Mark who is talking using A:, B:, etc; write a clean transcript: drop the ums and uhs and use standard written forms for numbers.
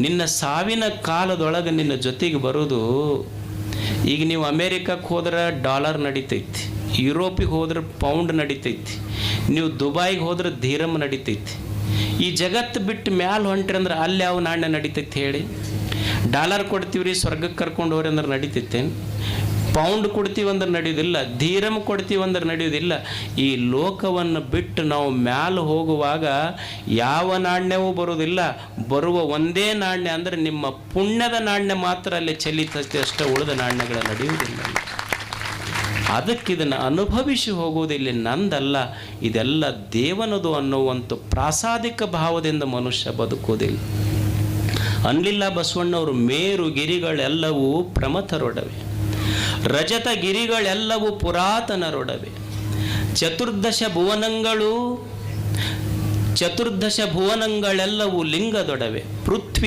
A: ನಿನ್ನ ಸಾವಿನ ಕಾಲದೊಳಗೆ ನಿನ್ನ ಜೊತೆಗೆ ಬರೋದು. ಈಗ ನೀವು ಅಮೇರಿಕಕ್ಕೆ ಹೋದ್ರೆ ಡಾಲರ್ ನಡಿತೈತಿ, ಯುರೋಪಿಗೆ ಹೋದ್ರೆ ಪೌಂಡ್ ನಡಿತೈತಿ, ನೀವು ದುಬೈಗೆ ಹೋದ್ರೆ ಧೀರಮ್ ನಡಿತೈತಿ. ಈ ಜಗತ್ತು ಬಿಟ್ಟು ಮ್ಯಾಲೆ ಹೊಂಟ್ರಿ ಅಂದ್ರೆ ಅಲ್ಲಿ ಯಾವ ನಾಣ್ಯ ನಡಿತೈತಿ ಹೇಳಿ? ಡಾಲರ್ ಕೊಡ್ತೀವ್ರಿ ಸ್ವರ್ಗಕ್ಕೆ ಕರ್ಕೊಂಡು ಹೋಗ್ರಿ ಅಂದ್ರೆ ನಡಿತೈತೆ? ಪೌಂಡ್ ಕೊಡ್ತೀವಿ ಅಂದ್ರೆ ನಡೆಯೋದಿಲ್ಲ, ಧೀರಮ್ ಕೊಡ್ತೀವಿ ಅಂದ್ರೆ ನಡೆಯೋದಿಲ್ಲ. ಈ ಲೋಕವನ್ನು ಬಿಟ್ಟು ನಾವು ಮ್ಯಾಲೆ ಹೋಗುವಾಗ ಯಾವ ನಾಣ್ಯವೂ ಬರೋದಿಲ್ಲ. ಬರುವ ಒಂದೇ ನಾಣ್ಯ ಅಂದರೆ ನಿಮ್ಮ ಪುಣ್ಯದ ನಾಣ್ಯ ಮಾತ್ರ ಅಲ್ಲಿ ಚೆಲ್ಲಿತೈತೆ ಅಷ್ಟೇ, ಉಳಿದ ನಾಣ್ಯಗಳ ನಡೆಯುವುದಿಲ್ಲ. ಅದಕ್ಕೆ ಇದನ್ನು ಅನುಭವಿಸಿ ಹೋಗುವುದಿಲ್ಲ, ನಂದಲ್ಲ, ಇದೆಲ್ಲ ದೇವನದು ಅನ್ನುವಂಥ ಪ್ರಾಸಾದಿಕ ಭಾವದಿಂದ ಮನುಷ್ಯ ಬದುಕುವುದಿಲ್ಲ. ಅನ್ಲಿಲ್ಲ ಬಸವಣ್ಣವರು, ಮೇರು ಗಿರಿಗಳೆಲ್ಲವೂ ಪ್ರಮಥರೊಡವೆ, ರಜತ ಗಿರಿಗಳೆಲ್ಲವೂ ಪುರಾತನರೊಡವೆ, ಚತುರ್ದಶ ಭುವನಗಳೆಲ್ಲವೂ ಲಿಂಗದೊಡವೆ, ಪೃಥ್ವಿ